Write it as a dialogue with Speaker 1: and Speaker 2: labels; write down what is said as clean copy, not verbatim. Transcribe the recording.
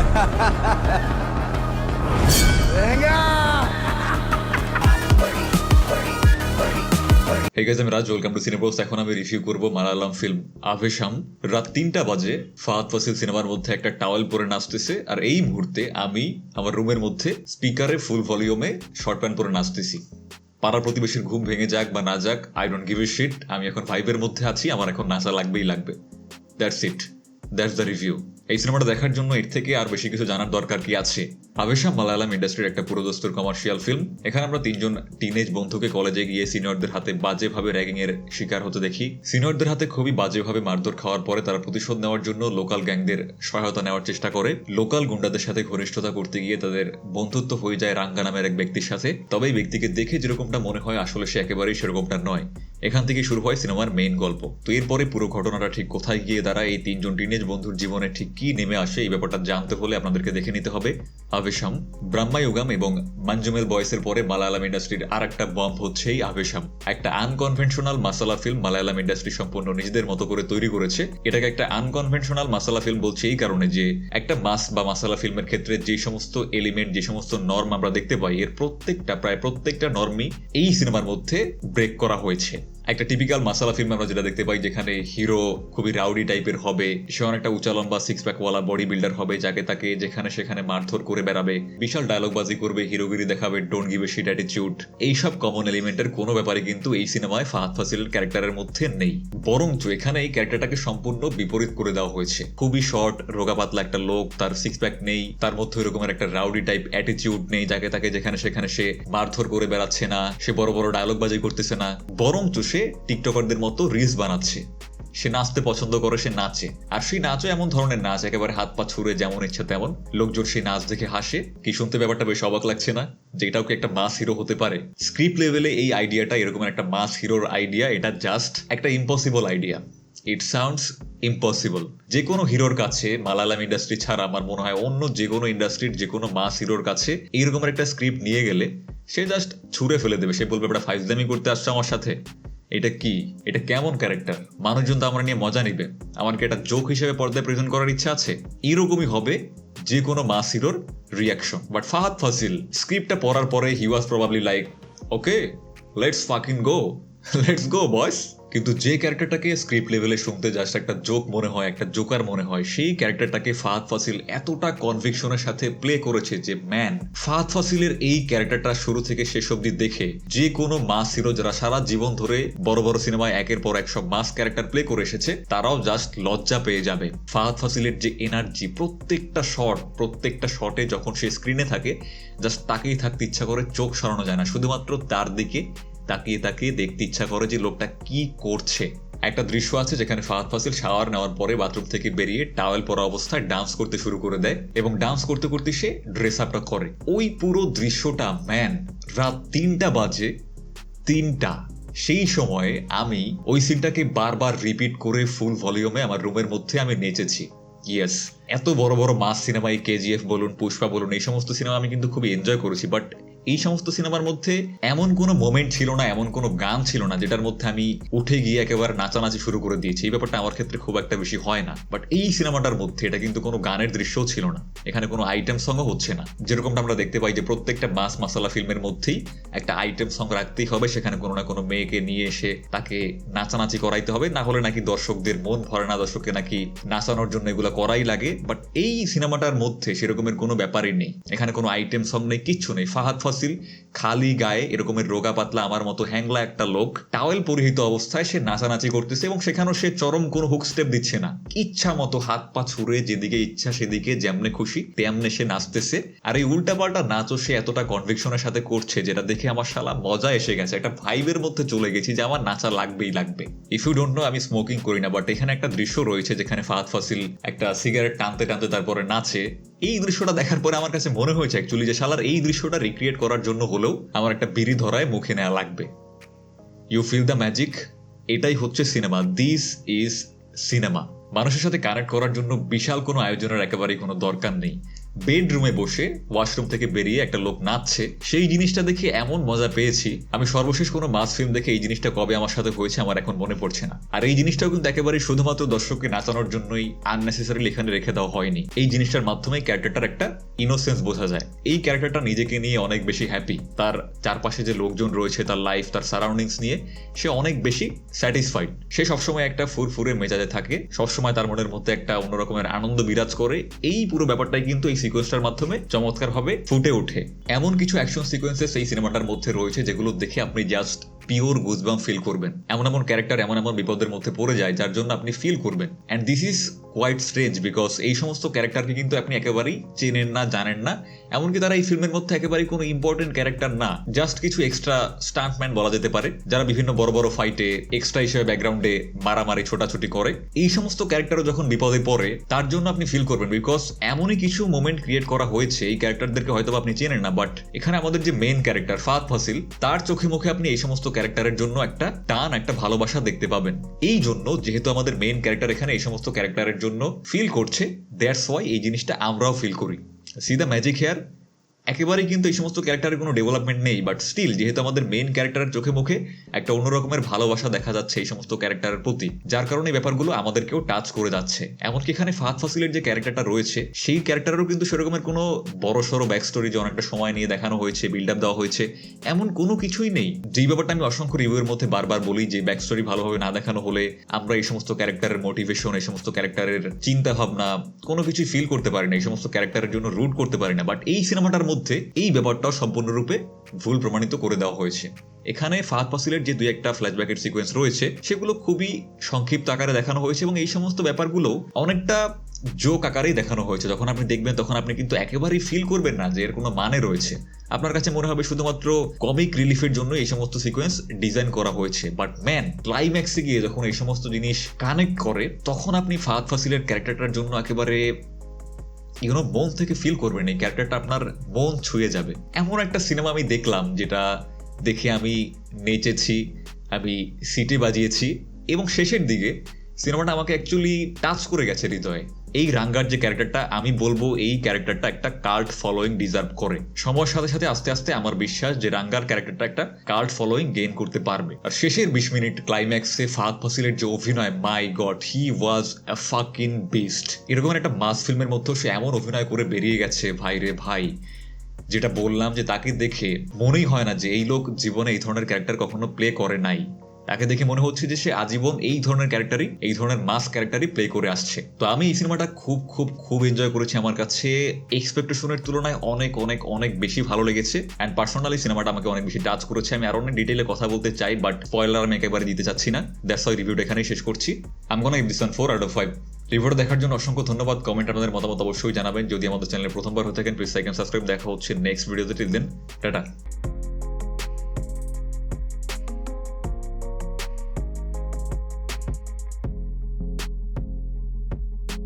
Speaker 1: Hey guys, আমি রাজ, welcome to সিনেবক্স। এখন আমি রিভিউ করব মালায়ালাম ফিল্ম আভেশাম। রাত 3টা বাজে ফাহাদ ফাসিল সিনেমার মধ্যে একটা টাওয়েল পরে নাচতেছে, আর এই মুহূর্তে আমি আমার রুমের মধ্যে স্পিকারে ফুল ভলিউমে শর্ট প্যান্ট পরে নাচতেছি। পাড়ার প্রতিবেশীর ঘুম ভেঙে যাক বা না যাক, I don't give a shit. আমি এখন ভাইবের মধ্যে আছি, আমার এখন নাচা লাগবেই লাগবে। That's it, that's the review. এই সিনেমাটা দেখার জন্য এর থেকে আর বেশি কিছু জানার দরকার কি আছে? আভেশাম মালায়ালাম ইন্ডাস্ট্রির একটা পুরোদস্তুর কমার্শিয়াল ফিল্ম। এখানে আমরা তিনজন টিনেজ বন্ধুকে কলেজে গিয়ে সিনিয়রদের হাতে বাজেভাবে র্যাগিং এর শিকার হতে দেখি। সিনিয়রদের হাতে খুবই বাজেভাবে মারধর খাওয়ার পরে তারা প্রতিশোধ নেওয়ার জন্য লোকাল গ্যাংদের সহায়তা নেওয়ার চেষ্টা করে। লোকাল গুন্ডাদের সাথে ঘনিষ্ঠতা করতে গিয়ে তাদের বন্ধুত্ব হয়ে যায় রাঙ্গা নামের এক ব্যক্তির সাথে। তবে এই ব্যক্তিকে দেখে যেরকমটা মনে হয় আসলে সে একেবারেই সেরকমটা নয়। এখান থেকে শুরু হয় সিনেমার মেইন গল্প। তো এরপরে পুরো ঘটনাটা ঠিক কোথায় গিয়ে দাঁড়ায়, এই তিনজন টিনেজ বন্ধুর জীবনে ঠিক কি নেমে আসে, এই ব্যাপারটা জানতে হলে আপনাদেরকে দেখে নিতে হবে আভেশাম। ব্রাহ্মায়ুগাম এবং মঞ্জুমেল বয়েসের পরে মালায়ালাম ইন্ডাস্ট্রির আর একটা বম্ব হচ্ছে এই আভেশাম। একটা আনকনভেনশনাল মাসালা ফিল্ম মালায়ালাম ইন্ডাস্ট্রি সম্পূর্ণ নিজেদের মতো করে তৈরি করেছে। এটাকে একটা আনকনভেনশনাল মাসালা ফিল্ম বলছে এই কারণে যে একটা মাস বা মাসালা ফিল্মের ক্ষেত্রে যে সমস্ত এলিমেন্ট, যে সমস্ত নর্ম আমরা দেখতে পাই, এর প্রায় প্রত্যেকটা নর্মই এই সিনেমার মধ্যে ব্রেক করা হয়েছে। একটা টিপিক্যাল মাসালা ফিল্ম আমরা যেটা দেখতে পাই, যেখানে হিরো খুবই রাউডি টাইপের হবে, সে অনেকটা উঁচা লম্বা সিক্স প্যাকওয়ালা বডি বিল্ডার হবে, যাকে তাকে যেখানে সেখানে মারধর করে বেড়াবে, বিশাল ডায়লগ বাজি করবে, হিরোগিরি দেখাবে, don't give a shit attitude. এইসব কমন এলিমেন্টের কোনো ব্যাপারে কিন্তু এই সিনেমায় ফাহাদ ফাসিলের ক্যারেক্টারের মধ্যে নেই। বরঞ্চ এখানে এই ক্যারেক্টারটাকে সম্পূর্ণ বিপরীত করে দেওয়া হয়েছে। খুবই শর্ট, রোগা পাতলা একটা লোক, তার সিক্স প্যাক নেই, তার মধ্যে এরকমের একটা রাউডি টাইপ অ্যাটিটিউড নেই, যাকে তাকে যেখানে সেখানে সে মারধর করে বেড়াচ্ছে না, সে বড় বড় ডায়লগ বাজি করতেছে না, বরঞ্চ সে টিকটকারদের মতো রিলস বানাচ্ছে। সে নাচতে পছন্দ করে, সে নাচে, আর সেই নাচও এমন ধরনের নাচ একেবারে হাত পা ছুড়ে যেমন ইচ্ছা তেমন। লোকজন সেই নাচ দেখে হাসে। কি শুনতে ব্যাপারটা বেশ অবাক লাগছে না? যে এটাও কি একটা মাস হিরো হতে পারে? স্ক্রিপ্ট লেভেলে এই আইডিয়াটা, এরকম একটা মাস হিরোর আইডিয়া, এটা জাস্ট একটা impossible idea. It sounds impossible. যে কোনো হিরোর কাছে, মালায়ালাম ইন্ডাস্ট্রি ছাড়া আমার মনে হয় অন্য যে কোনো ইন্ডাস্ট্রির যে কোনো মাস হিরোর কাছে এইরকম একটা স্ক্রিপ্ট নিয়ে গেলে সে জাস্ট ছুঁড়ে ফেলে দেবে। সে বলবে এটা ফাইজলামি করতে আসছে আমার সাথে, এটা কি, এটা কেমন ক্যারেক্টার, মানুষজন তো আমরা নিয়ে মজা নিবে, আমার কি এটা জোক হিসেবে পর্দায় প্রেজেন্ট করার ইচ্ছা আছে? এরকমই হবে যে কোনো মাস হিরোর রিয়াকশন। বাট ফাহাদ ফাসিল স্ক্রিপ্টটা পড়ার পরে he was probably like, okay let's fucking go, let's go boys. কিন্তু যে ক্যারেক্টারটাকে স্ক্রিপ্ট লেভেলে শুনতে জাস্ট একটা জোক মনে হয়, একটা জোকার মনে হয়, সেই ক্যারেক্টারটাকে ফাহাদ ফাসিল এতটা কনভিকশনের সাথে প্লে করেছে যে ম্যান, ফাহাদ ফাসিলের এই ক্যারেক্টারটা শুরু থেকে শেষ অবধি দেখে যে কোনো মাস হিরো যারা সারা জীবন ধরে বড় বড় সিনেমায় একের পর এক সব মাস ক্যারেক্টার প্লে করে এসেছে, তারাও জাস্ট লজ্জা পেয়ে যাবে। ফাহাদ ফাসিলের যে এনার্জি, প্রত্যেকটা শটে যখন সে স্ক্রিনে থাকে, জাস্ট তাকেই থাকতে ইচ্ছা করে, চোখ সরানো যায় না, শুধুমাত্র তার দিকে তাকিয়ে তাকিয়ে দেখতে ইচ্ছা করে যে লোকটা কি করছে। একটা দৃশ্য আছে যেখানে ফাহাদ ফাসিল শাওয়ার নেওয়ার পরে বাথরুম থেকে বেরিয়ে টাওয়েল পরা অবস্থায় ডান্স করতে শুরু করে দেয়, এবং ডান্স করতে করতে সে ড্রেস আপটা করে। ওই পুরো দৃশ্যটা ম্যান, রাত 3টা বাজে, 3টা, সেই সময়ে আমি ওই সিনটাকে বারবার রিপিট করে ফুল ভলিউমে আমার রুমের মধ্যে আমি নেচেছি। ইয়েস, এত বড় বড় মাস সিনেমা, এই কেজিএফ বলুন, পুষ্পা বলুন, এই সমস্ত সিনেমা আমি কিন্তু খুবই এনজয় করেছি। বাট এই সমস্ত সিনেমার মধ্যে এমন কোনো মোমেন্ট ছিল না, এমন কোনো গান ছিল না যেটার মধ্যে আমি উঠে গিয়ে একেবারে নাচানাচি শুরু করে দিয়েছি। এই ব্যাপারটা আমার ক্ষেত্রে খুব একটা বেশি হয় না। বাট এই সিনেমাটার মধ্যে এটা কিন্তু কোনো গানের দৃশ্যও ছিল না, এখানে কোনো আইটেম সংও হচ্ছে না। যেরকমটা আমরা দেখতে পাই যে প্রত্যেকটা মাস মাসালা ফিল্মের মধ্যেই একটা আইটেম সং রাখতেই হবে, সেখানে কোনো না কোনো মেয়েকে নিয়ে এসে তাকে নাচানাচি করাইতে হবে, না হলে নাকি দর্শকদের মন ভরে না, দর্শককে নাকি নাচানোর জন্য এগুলো করাই লাগে। বাট এই সিনেমাটার মধ্যে সেরকমের কোনো ব্যাপারই নেই, এখানে কোনো আইটেম সং নেই, কিচ্ছু নেই। ফাহাদ ফাসিল খালি গায়ে এরকমের রোগা পাতলা আমার মতো হ্যাংলা একটা লোক টাওয়েল পরিহিত অবস্থায় সে নাচানাচি করতেছে, এবং সেখানেও সে চরম কোনো হুক স্টেপ দিচ্ছে না, ইচ্ছা মতো হাত পা ছুড়ে যেদিকে ইচ্ছা সেদিকে যেমনে খুশি তেমনে সে নাচতেছে। আর এই উল্টাপাল্টা নাচও সে এতটা কনভিকশনের সাথে করছে যেটা দেখে আমার শালা মজা এসে গেছে, একটা ভাইবের মধ্যে চলে গেছি যে আমার নাচা লাগবেই লাগবে। ইফ ইউ ডোন্ট নো, আমি স্মোকিং করি না, বাট এখানে একটা দৃশ্য রয়েছে যেখানে ফাহাদ ফাসিল একটা সিগারেট টানতে টানতে তারপরে নাচে। এই দৃশ্যটা দেখার পরে আমার কাছে মনে হয়েছে অ্যাকচুয়ালি যে শালার এই দৃশ্যটা রিক্রিয়েট করার জন্য হলেও আমার একটা বিড়ি ধরায় মুখে নেওয়া লাগবে। You feel the magic. এটাই হচ্ছে সিনেমা, দিস ইজ সিনেমা। মানুষের সাথে কানেক্ট করার জন্য বিশাল কোনো আয়োজনের একেবারেই কোনো দরকার নেই। বেডরুমে বসে ওয়াশরুম থেকে বেরিয়ে একটা লোক নাচছে, সেই জিনিসটা দেখে এমন মজা পেয়েছি। আমি সর্বশেষ কোনো মাস ফিল্ম দেখে এই জিনিসটা কবে আমার সাথে হয়েছে আমার এখন মনে পড়ছে না। আর এই জিনিসটাও কিন্তু একেবারেই শুধুমাত্র দর্শককে নাচানোর জন্যই আননেসেসারিলি এখানে রেখে দেওয়া হয়নি। এই জিনিসটার মাধ্যমে ক্যারেক্টারটার একটা ইনোসেন্স বোঝা যায়। এই ক্যারেক্টারটা নিজেকে নিয়ে অনেক বেশি হ্যাপি, তার চারপাশে যে লোকজন রয়েছে, তার লাইফ, তার সারাউন্ডিংস নিয়ে সে অনেক বেশি স্যাটিসফাইড। সে সবসময় একটা ফুরফুরে মেজাজে থাকে, সবসময় তার মনের মধ্যে একটা অন্যরকমের আনন্দ বিরাজ করে। এই পুরো ব্যাপারটাই কিন্তু এই সিকোয়েন্সটার মাধ্যমে চমৎকারভাবে ফুটে ওঠে। এমন কিছু অ্যাকশন সিকোয়েন্সেস এই সিনেমাটার মধ্যে রয়েছে যেগুলো দেখে আপনি জাস্ট পিওর গুজবাম ফিল করবেন। এমন এমন ক্যারেক্টার এমন এমন বিপদের মধ্যে পড়ে যায় যার জন্য আপনি ফিল করবেন। And this is quite strange because এই সমস্ত ক্যারেক্টারকে কিন্তু আপনি একেবারেই চেনেন না, জানেন না। এমনকি তারা এই ফিল্মের মধ্যে একেবারেই কোনো ইম্পর্টেন্ট ক্যারেক্টার না, জাস্ট কিছু এক্সট্রা স্টান্টম্যান বলা যেতে পারে, যারা বিভিন্ন বড় বড় ফাইটে এক্সট্রা হিসেবে ব্যাকগ্রাউন্ডে মারামারি ছোটাছুটি করে। এই সমস্ত ক্যারেক্টারও যখন বিপদে পড়ে তার জন্য আপনি ফিল করবেন, বিকজ এমনই কিছু মোমেন্ট ক্রিয়েট করা হয়েছে। এই ক্যারেক্টারদেরকে হয়তো আপনি চেনেন না, বাট এখানে আমাদের যে মেইন ক্যারেক্টার ফাহাদ ফাসিল, তার চোখে মুখে আপনি এই সমস্ত ক্যারেক্টারের জন্য একটা টান, একটা ভালোবাসা দেখতে পাবেন। এই জন্য যেহেতু আমাদের মেইন ক্যারেক্টার এখানে এই সমস্ত ক্যারেক্টারের জন্য ফিল করছে, দ্যাটস ওয়াই এই জিনিসটা আমরাও ফিল করি। See the magic here. একেবারেই কিন্তু এই সমস্ত ক্যারেক্টারের কোনো ডেভেলপমেন্ট নেই, বাট স্টিল যেহেতু আমাদের মেইন ক্যারেক্টারের চোখে মুখে একটা অন্য রকমের ভালোবাসা দেখা যাচ্ছে এই সমস্ত ক্যারেক্টারের প্রতি, যার কারণে এই ব্যাপারগুলো আমাদেরকেও টাচ করে যাচ্ছে। এমনকি এখানে ফাহাদ ফাসিলের যে ক্যারেক্টারটা রয়েছে, সেই ক্যারেক্টারেরও কিন্তু সেরকমের কোনো বড় সড়ো ব্যাক স্টোরি যে অনেকটা সময় নিয়ে দেখানো হয়েছে, বিল্ড আপ দেওয়া হয়েছে, এমন কোনো কিছুই নেই। যেই ব্যাপারটা আমি অসংখ্য রিভিউয়ের মধ্যে বারবার বলি যে ব্যাক স্টোরি ভালোভাবে না দেখানো হলে আমরা এই সমস্ত ক্যারেক্টারের মোটিভেশন, এই সমস্ত ক্যারেক্টারের চিন্তা ভাবনা কোনো কিছুই ফিল করতে পারি না, এই সমস্ত ক্যারেক্টারের জন্য রুট করতে পারি না। বাট এই সিনেমাটার মধ্যে এই ব্যাপারটাও সম্পূর্ণরূপে ভুল প্রমাণিত করে দেওয়া হয়েছে। এখানে ফাহাদ ফাসিলের যে দুই একটা ফ্ল্যাশব্যাকের সিকোয়েন্স রয়েছে সেগুলো খুবই সংক্ষিপ্ত আকারে দেখানো হয়েছে, এবং এই সমস্ত ব্যাপারগুলো অনেকটা জোক আকারেই দেখানো হয়েছে। যখন আপনি দেখবেন তখন আপনি কিন্তু একেবারেই ফিল করবেন না যে এর কোনো মানে রয়েছে। আপনার কাছে মনে হবে শুধুমাত্র কমিক রিলিফের জন্য এই সমস্ত সিকোয়েন্স ডিজাইন করা হয়েছে। বাট ম্যান, ক্লাইম্যাক্সে গিয়ে যখন এই সমস্ত জিনিস কানেক্ট করে তখন আপনি ফাহাদ ফাসিলের ক্যারেক্টারটার জন্য একেবারে মন থেকে ফিল করবেন, এই ক্যারেক্টারটা আপনার মন ছুঁয়ে যাবে। এমন একটা সিনেমা আমি দেখলাম যেটা দেখে আমি নেচেছি, আমি সিটি বাজিয়েছি, এবং শেষের দিকে সিনেমাটা আমাকে অ্যাকচুয়ালি টাচ করে গেছে হৃদয়ে। এই রাঙ্গার যে ক্যারেক্টারটা, আমি বলবো এই ক্যারেক্টারটা একটা কাল্ট ফলোয়িং ডিজার্ভ করে। সময়ের সাথে সাথে আস্তে আস্তে আমার বিশ্বাস যে রাঙ্গার ক্যারেক্টারটা একটা কাল্ট ফলোয়িং গেইন করতে পারবে। আর শেষের 20 মিনিট ক্লাইম্যাক্সে ফাহাদ ফাসিলের যে অভিনয়, my god, he was a fucking beast. এরকম একটা মাস ফিল্মের মধ্যেও সে এমন অভিনয় করে বেরিয়ে গেছে, ভাই রে ভাই, যেটা বললাম যে তাকে দেখে মনেই হয় না যে এই লোক জীবনে এই ধরনের ক্যারেক্টার কখনো প্লে করে নাই। তাকে দেখে মনে হচ্ছে যে সে আজীবন এই ধরনের ক্যারেক্টারই, এই ধরনের মাস ক্যারেক্টারই প্লে করে আসছে। তো আমি এই সিনেমাটা খুব খুব খুব এনজয় করেছি। আমার কাছে এক্সপেকটেশনের তুলনায় অনেক অনেক অনেক বেশি ভালো লেগেছে। অ্যান্ড পার্সোনালি সিনেমাটা আমাকে অনেক বেশি টাচ করেছে। আমি আরো অনেক ডিটেইলে কথা বলতে চাই, বাট স্পয়লার আমি একেবারে দিতে চাচ্ছি না। দ্যাটস ওয়াই রিভিউটা এখানেই শেষ করছি। I am gonna give this one 4 out of 5। রিভিউটা দেখার জন্য অসংখ্য ধন্যবাদ। কমেন্ট আপনাদের মতামত অবশ্যই জানাবেন। যদি আমাদের চ্যানেলে প্রথমবার হয়ে থাকেন প্লিজ লাইক এন্ড সাবস্ক্রাইব। দেখা হচ্ছে নেক্সট ভিডিওতে। Till then, tata.